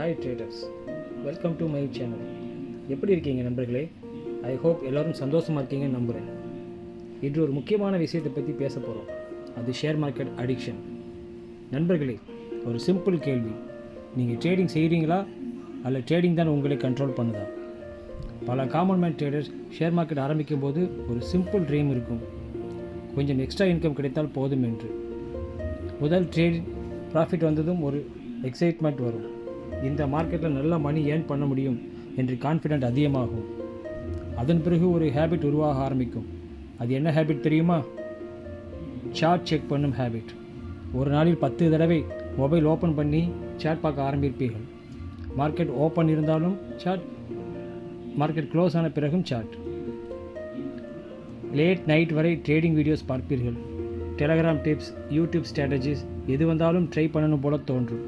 Hi traders, welcome to my channel. எப்படி இருக்கீங்க நண்பர்களே? ஐ ஹோப் எல்லோரும் சந்தோஷமாக இருக்கீங்கன்னு நம்புகிறேன். இன்று ஒரு முக்கியமான விஷயத்தை பற்றி பேச போகிறோம். அது ஷேர் மார்க்கெட் அடிக்ஷன். நண்பர்களே, ஒரு சிம்பிள் கேள்வி: நீங்கள் ட்ரேடிங் செய்கிறீங்களா அல்ல ட்ரேடிங் தான் உங்களை கண்ட்ரோல் பண்ணுதா? பல common man traders share market ஆரம்பிக்கும் போது ஒரு சிம்பிள் ட்ரீம் இருக்கும், கொஞ்சம் எக்ஸ்ட்ரா இன்கம் கிடைத்தால் போதும் என்று. முதல் ட்ரேட் ப்ராஃபிட் வந்ததும் ஒரு எக்ஸைட்மெண்ட் வரும். இந்த மார்க்கெட்டில் நல்ல மணி ஏர்ன் பண்ண முடியும் என்று கான்ஃபிடென்ட் அதிகமாகும். அதன் பிறகு ஒரு ஹேபிட் உருவாக ஆரம்பிக்கும். அது என்ன ஹேபிட் தெரியுமா? சார்ட் செக் பண்ணும் ஹேபிட். ஒரு நாளில் 10 தடவை மொபைல் ஓப்பன் பண்ணி சார்ட் பார்க்க ஆரம்பிப்பீர்கள். மார்க்கெட் ஓப்பன் இருந்தாலும் சார்ட், மார்க்கெட் க்ளோஸ் ஆன பிறகும் சார்ட். லேட் நைட் வரை ட்ரேடிங் வீடியோஸ் பார்ப்பீர்கள். டெலகிராம் டிப்ஸ், யூடியூப் ஸ்ட்ராட்டஜிஸ், எது வந்தாலும் ட்ரை பண்ணணும் போல தோன்றும்.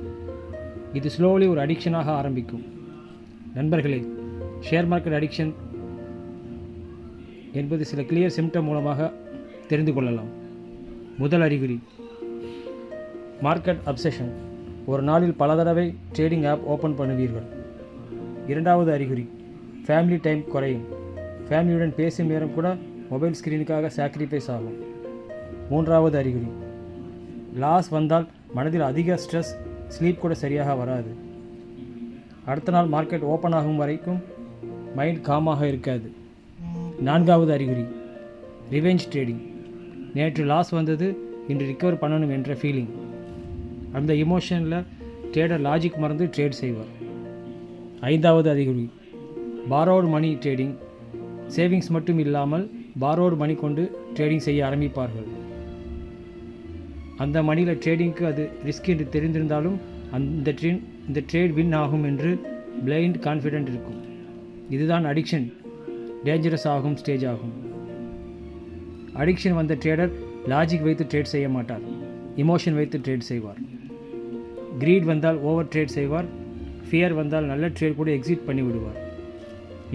இது ஸ்லோலி ஒரு அடிக்ஷனாக ஆரம்பிக்கும். நண்பர்களே, ஷேர் மார்க்கெட் அடிக்ஷன் என்பது சில கிளியர் சிம்டம் மூலமாக தெரிந்து கொள்ளலாம். முதல் அறிகுறி, மார்க்கெட் அப்சஷன். ஒரு நாளில் பல தடவை ட்ரேடிங் ஆப் ஓப்பன் பண்ணுவீர்கள். இரண்டாவது அறிகுறி, ஃபேமிலி டைம் குறையும். ஃபேமிலியுடன் பேசும் நேரம் கூட மொபைல் ஸ்க்ரீனுக்காக சாக்ரிஃபைஸ் ஆகும். மூன்றாவது அறிகுறி, லாஸ் வந்தால் மனதில் அதிக ஸ்ட்ரெஸ், ஸ்லீப் கூட சரியாக வராது. அடுத்த நாள் மார்க்கெட் ஓப்பன் ஆகும் வரைக்கும் மைண்ட் காமாக இருக்காது. நான்காவது அறிகுறி, ரிவெஞ்ச் ட்ரேடிங். நேற்று லாஸ் வந்தது, இன்று ரிக்கவர் பண்ணணும் என்ற ஃபீலிங். அந்த இமோஷனில் ட்ரேடர் லாஜிக் மறந்து ட்ரேட் செய்வார். ஐந்தாவது அறிகுறி, பாரோடு மணி ட்ரேடிங். சேவிங்ஸ் மட்டும் இல்லாமல் பாரோடு மணி கொண்டு ட்ரேடிங் செய்ய ஆரம்பிப்பார்கள். அந்த மணியில் ட்ரேடிங்க்கு அது ரிஸ்க் என்று தெரிந்திருந்தாலும் இந்த ட்ரேட் வின் ஆகும் என்று பிளைண்ட் கான்ஃபிடென்ட் இருக்கும். இதுதான் அடிக்ஷன் டேஞ்சரஸ் ஆகும் ஸ்டேஜ் ஆகும். அடிக்ஷன் வந்த ட்ரேடர் லாஜிக் வைத்து ட்ரேட் செய்ய மாட்டார், இமோஷன் வைத்து ட்ரேட் செய்வார். கிரீட் வந்தால் ஓவர் ட்ரேட் செய்வார். ஃபியர் வந்தால் நல்ல ட்ரேட் கூட எக்ஸிட் பண்ணி விடுவார்.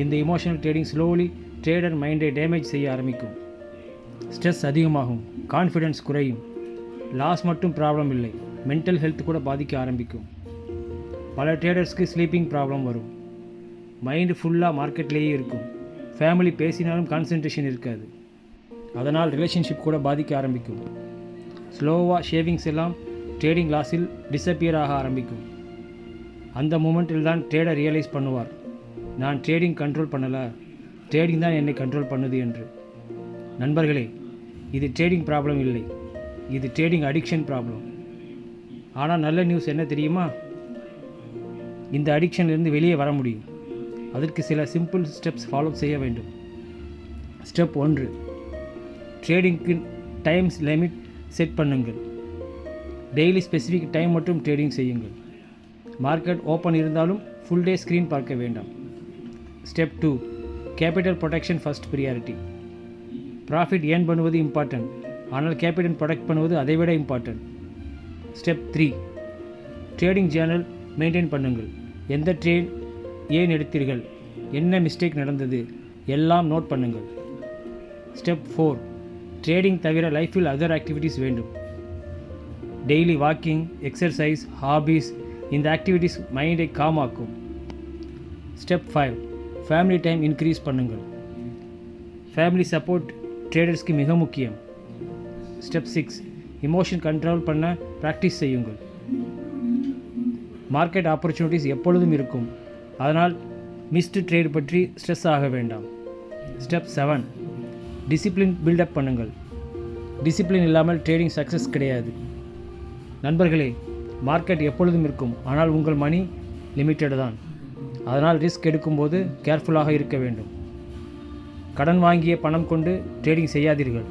இந்த இமோஷனல் ட்ரேடிங் ஸ்லோலி ட்ரேடர் மைண்டை டேமேஜ் செய்ய ஆரம்பிக்கும். ஸ்ட்ரெஸ் அதிகமாகும், கான்ஃபிடென்ஸ் குறையும். லாஸ் மட்டும் ப்ராப்ளம் இல்லை, மென்டல் ஹெல்த் கூட பாதிக்க ஆரம்பிக்கும். பல ட்ரேடர்ஸ்க்கு ஸ்லீப்பிங் ப்ராப்ளம் வரும். மைண்டு ஃபுல்லாக மார்க்கெட்லேயே இருக்கும். ஃபேமிலி பேசினாலும் கான்சன்ட்ரேஷன் இருக்காது. அதனால் ரிலேஷன்ஷிப் கூட பாதிக்க ஆரம்பிக்கும். ஸ்லோவாக ஷேவிங்ஸ் எல்லாம் ட்ரேடிங் லாஸில் டிஸப்பியர் ஆக ஆரம்பிக்கும். அந்த மூமெண்ட்டில் தான் ட்ரேடர் ரியலைஸ் பண்ணுவார், நான் ட்ரேடிங் கண்ட்ரோல் பண்ணலை, ட்ரேடிங் தான் என்னை கண்ட்ரோல் பண்ணுது என்று. நண்பர்களே, இது ட்ரேடிங் ப்ராப்ளம் இல்லை, இது ட்ரேடிங் அடிக்ஷன் ப்ராப்ளம். ஆனால் நல்ல நியூஸ் என்ன தெரியுமா? இந்த அடிக்ஷன்லேருந்து வெளியே வர முடியும். அதற்கு சில சிம்பிள் ஸ்டெப்ஸ் ஃபாலோ செய்ய வேண்டும். ஸ்டெப் 1, ட்ரேடிங்க்கு டைம்ஸ் லிமிட் செட் பண்ணுங்கள். டெய்லி ஸ்பெசிஃபிக் டைம் மட்டும் ட்ரேடிங் செய்யுங்கள். மார்க்கெட் ஓப்பன் இருந்தாலும் ஃபுல் டே ஸ்க்ரீன் பார்க்க வேண்டாம். Step 2, capital protection first priority. Profit earn பண்ணுவது இம்பார்ட்டன்ட், ஆனால் கேபிட்டல் ப்ரொடெக்ட் பண்ணுவது அதைவிட important. Step 3, trading Journal maintain பண்ணுங்கள். எந்த ட்ரேட் ஏன் எடுத்தீர்கள், என்ன மிஸ்டேக் நடந்தது, எல்லாம் நோட் பண்ணுங்கள். ஸ்டெப் 4, ட்ரேடிங் தவிர லைஃப்பில் அதர் ஆக்டிவிட்டீஸ் வேண்டும். டெய்லி வாக்கிங், எக்ஸசைஸ், ஹாபீஸ், இந்த ஆக்டிவிட்டீஸ் மைண்டை காமாக்கும். ஸ்டெப் 5, ஃபேமிலி டைம் இன்க்ரீஸ் பண்ணுங்கள். ஃபேமிலி சப்போர்ட் ட்ரேடர்ஸ்க்கு மிக முக்கியம். ஸ்டெப் 6, இமோஷன் கண்ட்ரோல் பண்ண ப்ராக்டிஸ் செய்யுங்கள். மார்க்கெட் ஆப்பர்ச்சுனிட்டிஸ் எப்பொழுதும் இருக்கும், அதனால் மிஸ்டு ட்ரேட் பற்றி ஸ்ட்ரெஸ் ஆக வேண்டாம். ஸ்டெப் 7, டிசிப்ளின் பில்டப் பண்ணுங்கள். டிசிப்ளின் இல்லாமல் ட்ரேடிங் சக்ஸஸ் கிடையாது. நண்பர்களே, மார்க்கெட் எப்பொழுதும் இருக்கும், ஆனால் உங்கள் மணி லிமிட்டட் தான். அதனால் ரிஸ்க் எடுக்கும்போது கேர்ஃபுல்லாக இருக்க வேண்டும். கடன் வாங்கிய பணம் கொண்டு ட்ரேடிங் செய்யாதீர்கள்.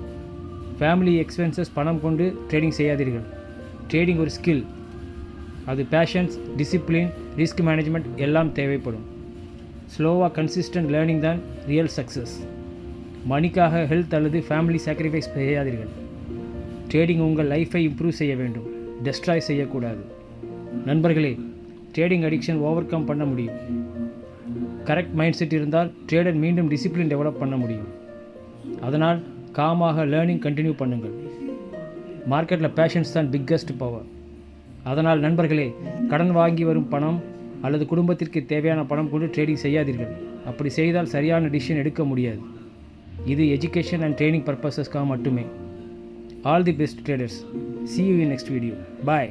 ஃபேமிலி எக்ஸ்பென்சஸ் பணம் கொண்டு ட்ரேடிங் செய்யாதீர்கள். ட்ரேடிங் ஒரு ஸ்கில், அது பேஷன்ஸ், டிசிப்ளின், ரிஸ்க் மேனேஜ்மெண்ட் எல்லாம் தேவைப்படும். ஸ்லோவாக கன்சிஸ்டன்ட் லேர்னிங் தான் ரியல் சக்ஸஸ். மணிக்காக ஹெல்த் அல்லது ஃபேமிலி சாக்ரிஃபைஸ் செய்யாதீர்கள். ட்ரேடிங் உங்கள் லைஃப்பை இம்ப்ரூவ் செய்ய வேண்டும், டெஸ்ட்ராய் செய்யக்கூடாது. நண்பர்களே, ட்ரேடிங் அடிக்ஷன் ஓவர் கம் பண்ண முடியும். கரெக்ட் மைண்ட் செட் இருந்தால் ட்ரேடர் மீண்டும் டிசிப்ளின் டெவலப் பண்ண முடியும். அதனால் காமாக லேர்னிங் கண்டினியூ பண்ணுங்கள். மார்க்கெட்டில் பேஷன்ஸ் தான் பிக்கஸ்ட் பவர். அதனால் நண்பர்களே, கடன் வாங்கி வரும் பணம் அல்லது குடும்பத்திற்கு தேவையான பணம் கொண்டு ட்ரேடிங் செய்யாதீர்கள். அப்படி செய்தால் சரியான டிசிஷன் எடுக்க முடியாது. இது எஜுகேஷன் அண்ட் ட்ரைனிங் பர்பஸஸ்க்காக மட்டுமே. All the best traders. See you in next video. Bye.